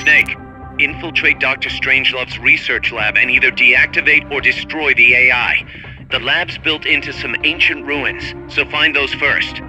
Snake, infiltrate Dr. Strangelove's research lab and either deactivate or destroy the AI. The lab's built into some ancient ruins, so find those first.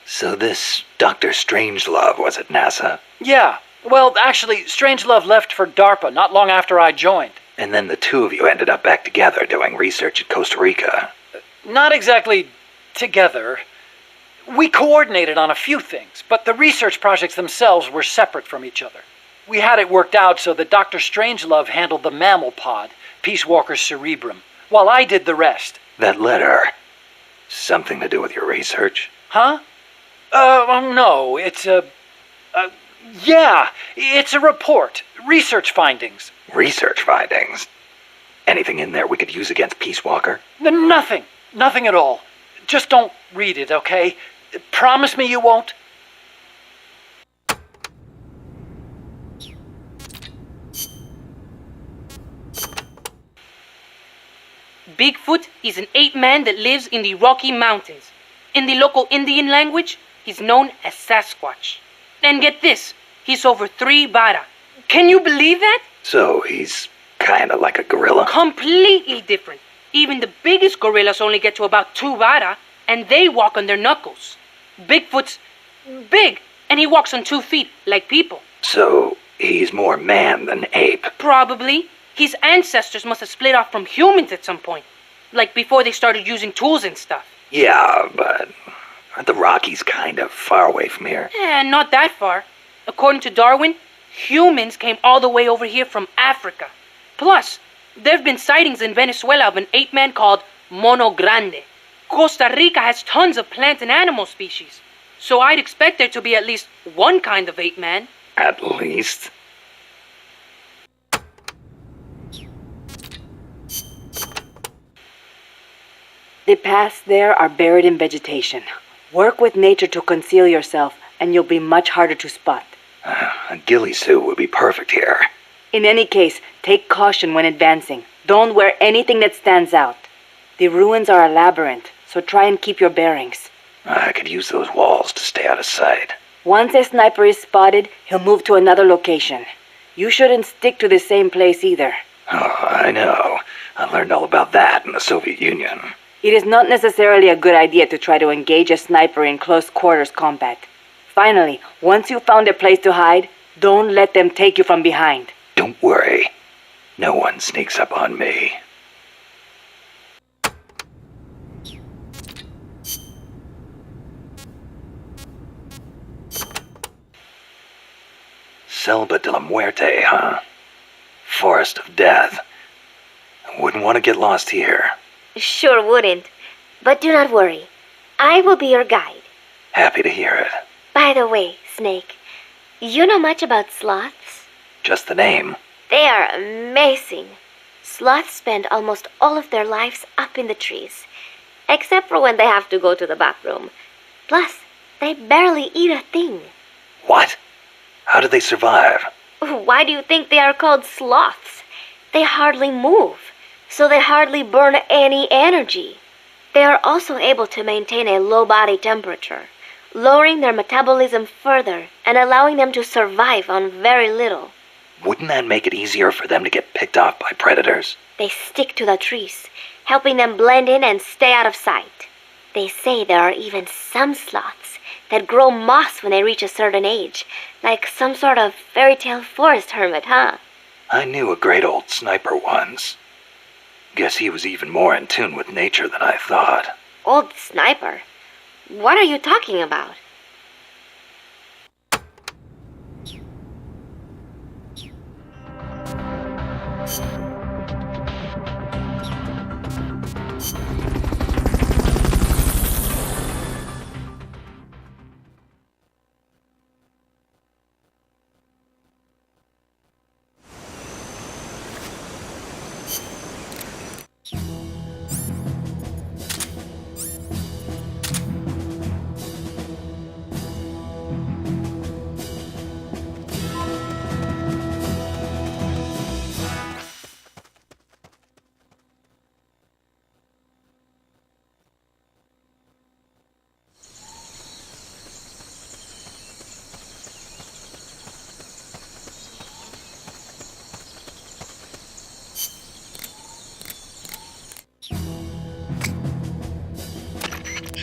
So this Dr. Strangelove was at NASA? Yeah. Well, actually, Strangelove left for DARPA not long after I joined. And then the two of you ended up back together doing research in Costa Rica. Not exactly together. We coordinated on a few things, but the research projects themselves were separate from each other. We had it worked out so that Dr. Strangelove handled the mammal pod, Peace Walker's cerebrum, while I did the rest. That letter, something to do with your research? Huh? No, it's yeah, it's a report. Research findings. Research findings? Anything in there we could use against Peace Walker? Nothing. Nothing at all. Just don't read it, okay? Promise me you won't? Bigfoot is an ape-man that lives in the Rocky Mountains. In the local Indian language, he's known as Sasquatch. And get this, he's over 3 vara. Can you believe that? So he's kinda like a gorilla? Completely different. Even the biggest gorillas only get to about 2 vara, and they walk on their knuckles. Bigfoot's big, and he walks on 2 feet, like people. So he's more man than ape? Probably. His ancestors must have split off from humans at some point. Like before they started using tools and stuff. Yeah, but aren't the Rockies kind of far away from here? Not that far. According to Darwin, humans came all the way over here from Africa. Plus, there have been sightings in Venezuela of an ape-man called Mono Grande. Costa Rica has tons of plant and animal species. So I'd expect there to be at least one kind of ape-man. At least. The paths there are buried in vegetation. Work with nature to conceal yourself, and you'll be much harder to spot. A ghillie suit would be perfect here. In any case, take caution when advancing. Don't wear anything that stands out. The ruins are a labyrinth, so try and keep your bearings. I could use those walls to stay out of sight. Once a sniper is spotted, he'll move to another location. You shouldn't stick to the same place either. Oh, I know. I learned all about that in the Soviet Union. It is not necessarily a good idea to try to engage a sniper in close quarters combat. Finally, once you've found a place to hide, don't let them take you from behind. Don't worry. No one sneaks up on me. Selva de la Muerte, huh? Forest of Death. Wouldn't want to get lost here. Sure wouldn't. But do not worry. I will be your guide. Happy to hear it. By the way, Snake, you know much about sloths? Just the name. They are amazing. Sloths spend almost all of their lives up in the trees, except for when they have to go to the bathroom. Plus, they barely eat a thing. What? How do they survive? Why do you think they are called sloths? They hardly move, so they hardly burn any energy. They are also able to maintain a low body temperature, lowering their metabolism further and allowing them to survive on very little. Wouldn't that make it easier for them to get picked off by predators? They stick to the trees, helping them blend in and stay out of sight. They say there are even some sloths that grow moss when they reach a certain age, like some sort of fairy tale forest hermit, huh? I knew a great old sniper once. Guess he was even more in tune with nature than I thought. Old sniper? What are you talking about?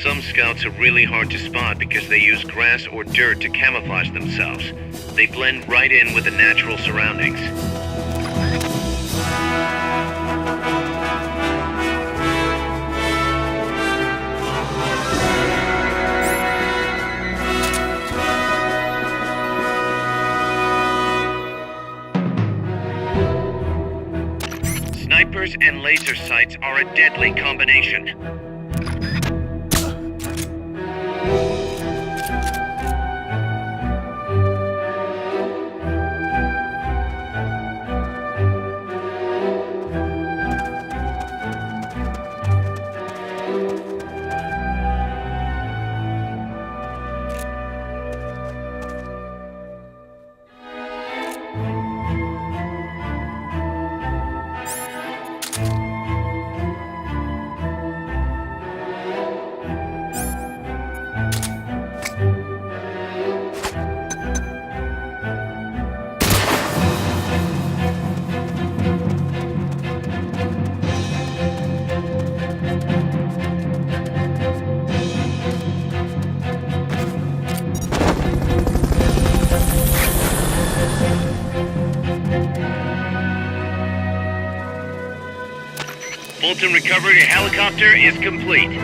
Some scouts are really hard to spot because they use grass or dirt to camouflage themselves. They blend right in with the natural surroundings. Snipers and laser sights are a deadly combination. Fulton recovery helicopter is complete.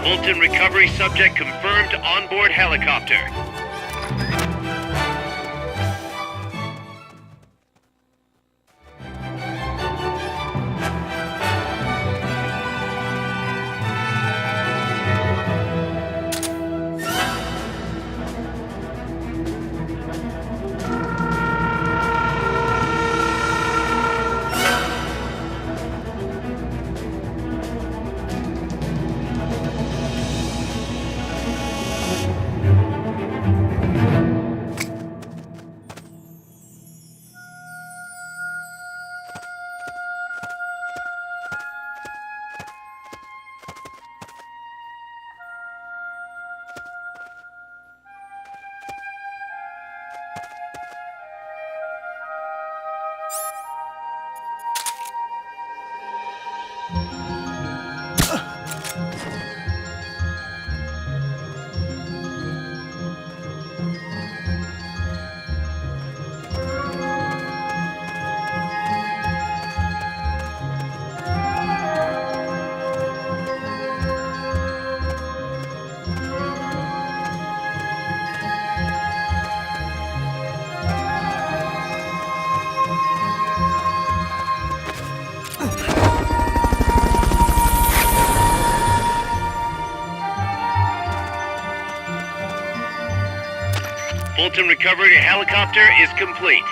Fulton recovery subject confirmed onboard helicopter. Fulton recovery helicopter is complete.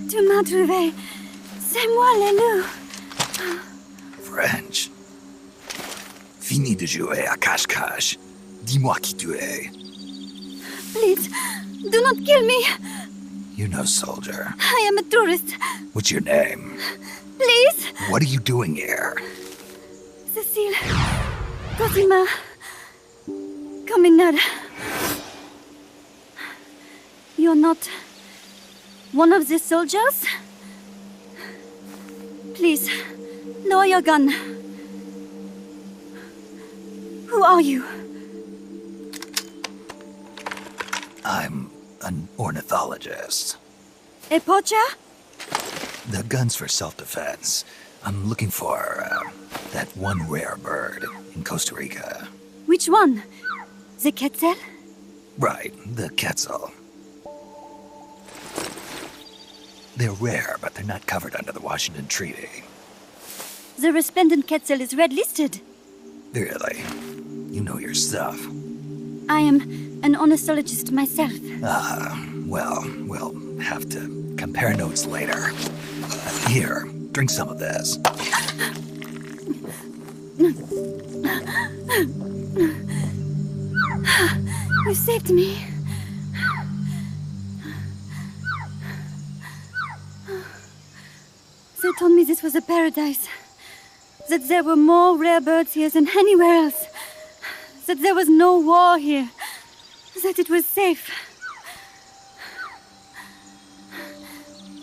Tu m'as trouvé. C'est moi, le loup. French. Fini de jouer à cache-cache. Dis-moi qui tu es. Please, do not kill me. You're no soldier. I am a tourist. What's your name? Please. What are you doing here? Cecile. Cosima. Coming. You're not one of the soldiers? Please, lower your gun. Who are you? I'm an ornithologist. A poacher? The gun's for self-defense. I'm looking for that one rare bird in Costa Rica. Which one? The quetzal? Right, the quetzal. They're rare, but they're not covered under the Washington Treaty. The resplendent quetzal is red-listed. Really? You know your stuff. I am an ornithologist myself. Well, we'll have to compare notes later. Here, drink some of this. You saved me. They told me this was a paradise. That there were more rare birds here than anywhere else. That there was no war here. That it was safe.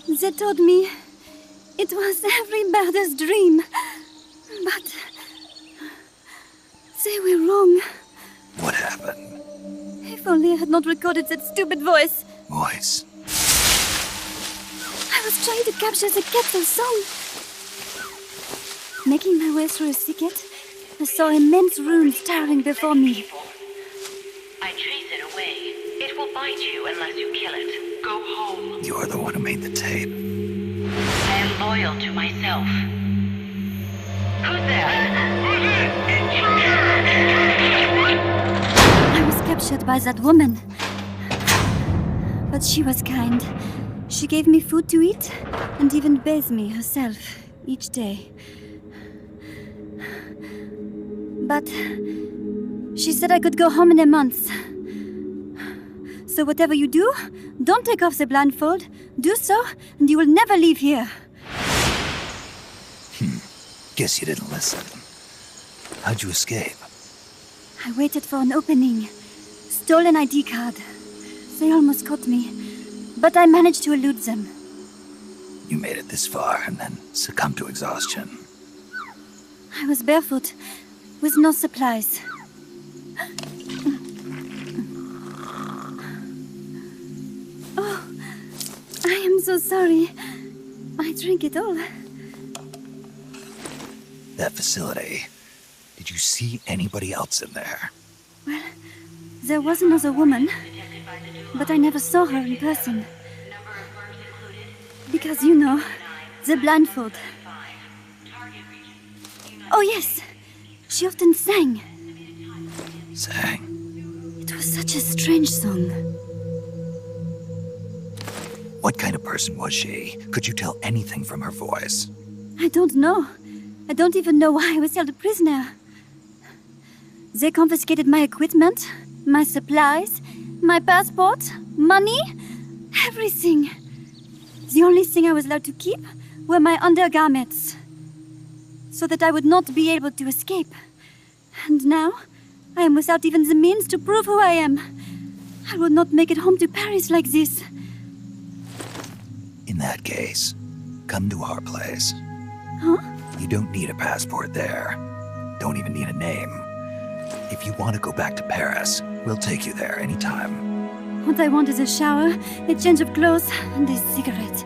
They told me it was every birder's dream. But they were wrong. What happened? If only I had not recorded that stupid voice. Voice? I was trying to capture the quetzal song. Making my way through a thicket, I saw immense runes towering before me. I chase it away. It will bite you unless you kill it. Go home. You're the one who made the tape. I am loyal to myself. Who's there? I was captured by that woman. But she was kind. She gave me food to eat and even bathed me herself each day. But she said I could go home in a month. So whatever you do, don't take off the blindfold. Do so, and you will never leave here. Guess you didn't listen. How'd you escape? I waited for an opening. Stole an ID card. They almost caught me, but I managed to elude them. You made it this far and then succumbed to exhaustion. I was barefoot, with no supplies. Oh, I am so sorry. I drank it all. That facility. Did you see anybody else in there? Well, there was another woman, but I never saw her in person. Because, you know, the blindfold. Oh, yes. She often sang. Sang? It was such a strange song. What kind of person was she? Could you tell anything from her voice? I don't know. I don't even know why I was held a prisoner. They confiscated my equipment, my supplies, my passport, money, everything. The only thing I was allowed to keep were my undergarments, so that I would not be able to escape. And now, I am without even the means to prove who I am. I will not make it home to Paris like this. In that case, come to our place. Huh? You don't need a passport there. Don't even need a name. If you want to go back to Paris, we'll take you there anytime. What I want is a shower, a change of clothes, and a cigarette.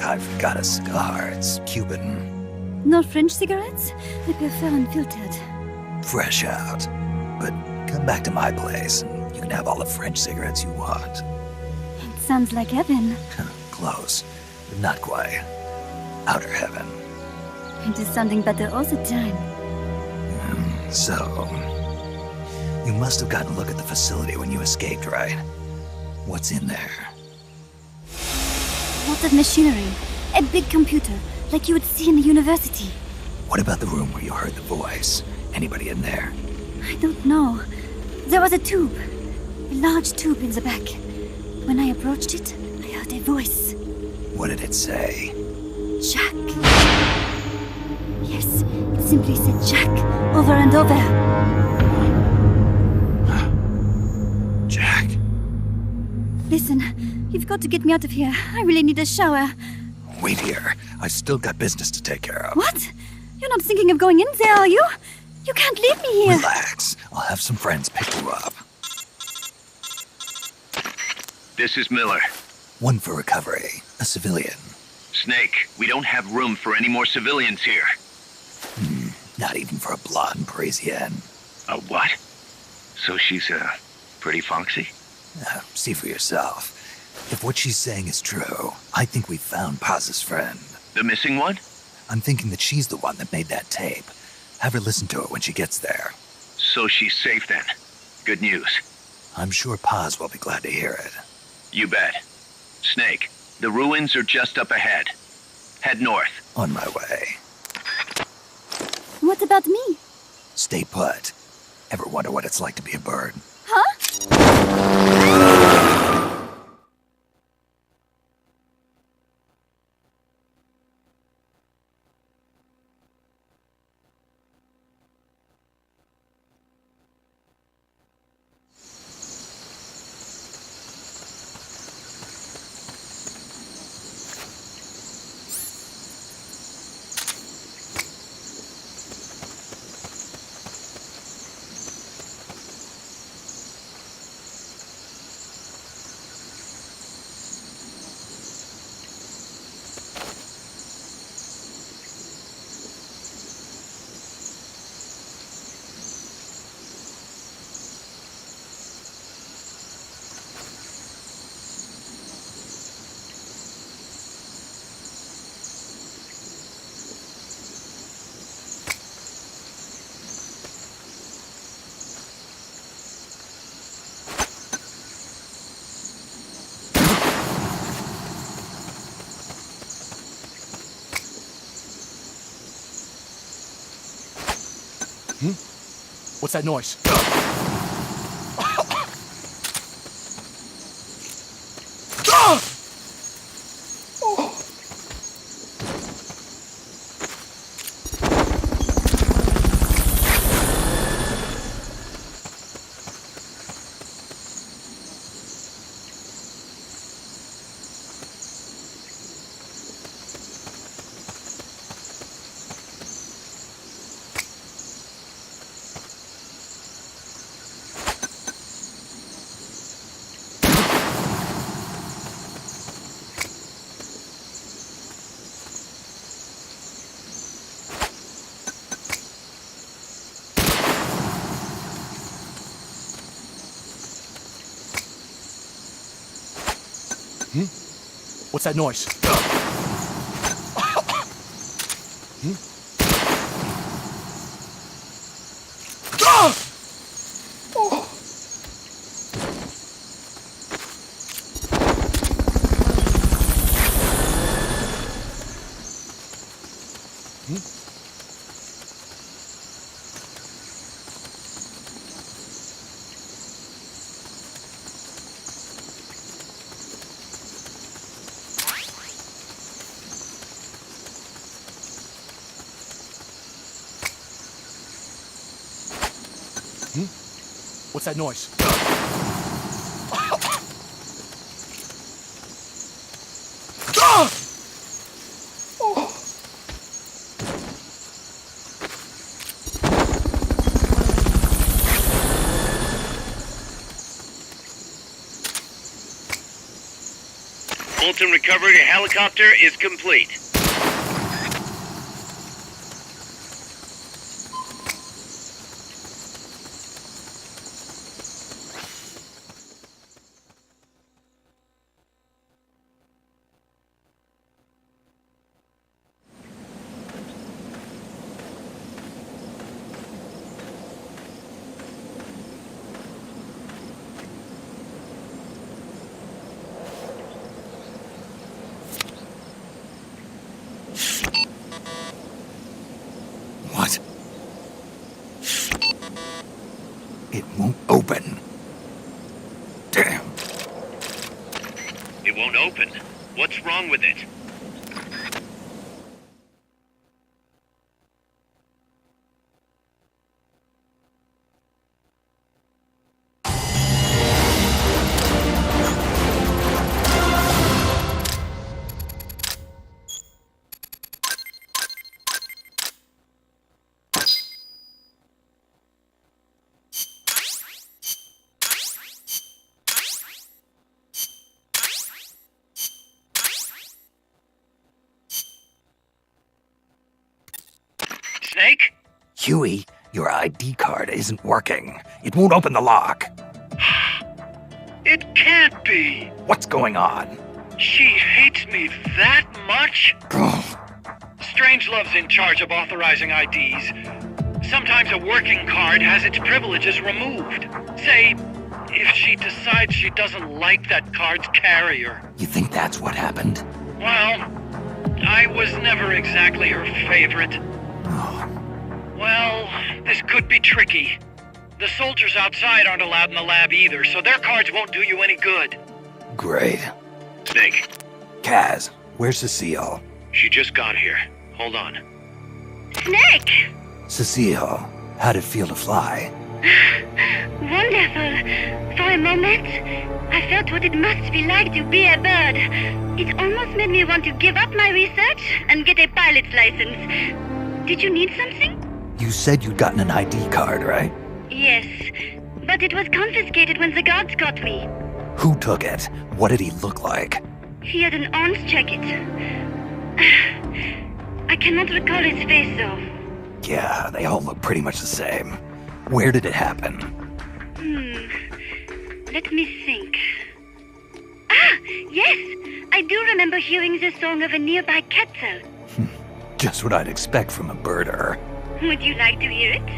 I've got a cigar. It's Cuban. No French cigarettes? I prefer unfiltered. Fresh out. But come back to my place, and you can have all the French cigarettes you want. It sounds like heaven. Close, but not quite. Outer heaven. It is sounding better all the time. So, you must have gotten a look at the facility when you escaped, right? What's in there? Lots of machinery. A big computer, like you would see in a university. What about the room where you heard the voice? Anybody in there? I don't know. There was a tube. A large tube in the back. When I approached it, I heard a voice. What did it say? Jack. Yes, it simply said Jack over and over. Jack. Listen, you've got to get me out of here. I really need a shower. Wait here. I've still got business to take care of. What? You're not thinking of going in there, are you? You can't leave me here. Relax. I'll have some friends pick you up. This is Miller. One for recovery. A civilian. Snake, we don't have room for any more civilians here. Not even for a blonde Parisienne. A what? So she's, pretty foxy? See for yourself. If what she's saying is true, I think we've found Paz's friend. The missing one? I'm thinking that she's the one that made that tape. Have her listen to it when she gets there. So she's safe then. Good news. I'm sure Paz will be glad to hear it. You bet. Snake, the ruins are just up ahead. Head north. On my way. What about me? Stay put. Ever wonder what it's like to be a bird? Huh? What's that noise? What's that noise? What's that noise? Fulton recovery helicopter is complete. open. Damn. It won't open. What's wrong with it? Snake? Huey, your ID card isn't working. It won't open the lock. It can't be. What's going on? She hates me that much? Strangelove's in charge of authorizing IDs. Sometimes a working card has its privileges removed. Say, if she decides she doesn't like that card's carrier. You think that's what happened? Well, I was never exactly her favorite. Oh, Well, this could be tricky. The soldiers outside aren't allowed in the lab either, so their cards won't do you any good. great. Snake, Kaz, where's Cecile? she just got here. Hold on. Snake! Cecile, how'd it feel to fly? Wonderful. For a moment, I felt what it must be like to be a bird. It almost made me want to give up my research and get a pilot's license. Did you need something? You said you'd gotten an ID card, right? Yes, but it was confiscated when the guards got me. Who took it? What did he look like? He had an orange jacket. I cannot recall his face, though. Yeah, they all look pretty much the same. Where did it happen? Let me think. Ah, yes! I do remember hearing the song of a nearby Quetzal. Just what I'd expect from a birder. Would you like to hear it?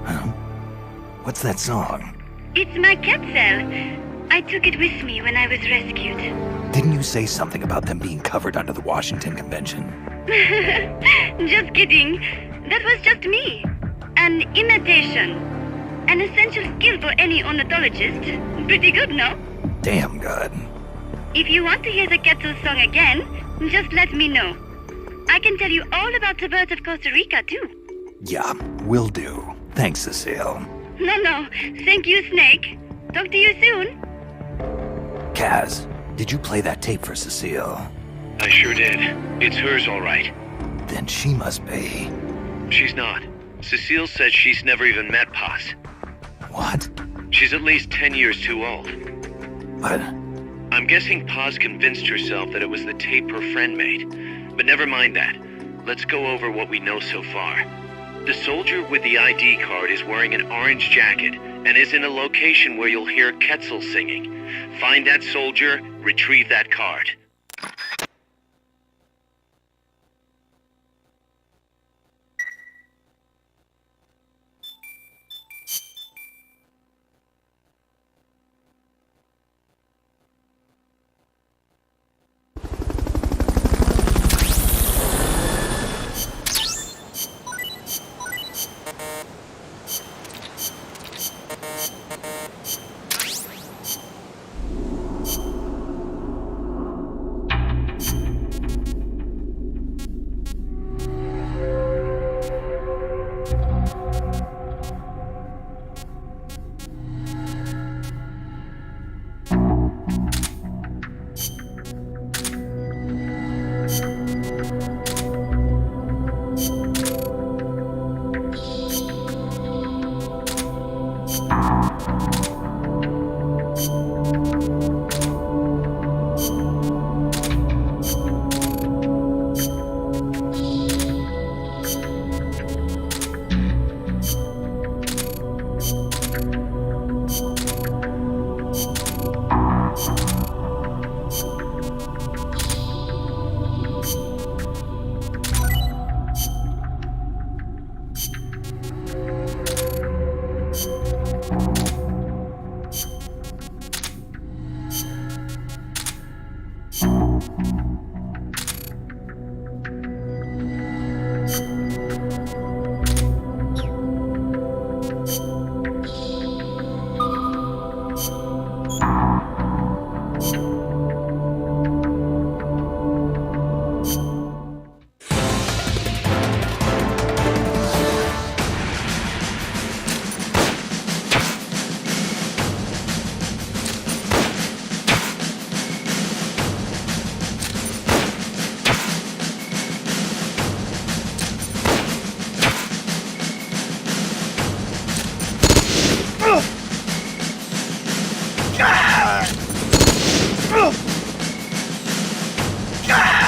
Huh? What's that song? It's my Quetzal. I took it with me when I was rescued. Didn't you say something about them being covered under the Washington Convention? Just kidding. That was just me. An imitation. An essential skill for any ornithologist. Pretty good, no? Damn good. If you want to hear the Quetzal song again, just let me know. I can tell you all about the birds of Costa Rica, too. Yeah, will do. Thanks, Cecile. No. Thank you, Snake. Talk to you soon. Kaz, did you play that tape for Cecile? I sure did. It's hers, all right. Then she must be... She's not. Cecile says she's never even met Paz. What? She's at least 10 years too old. But... I'm guessing Paz convinced herself that it was the tape her friend made. But never mind that. Let's go over what we know so far. The soldier with the ID card is wearing an orange jacket and is in a location where you'll hear Quetzal singing. Find that soldier, retrieve that card. Ah!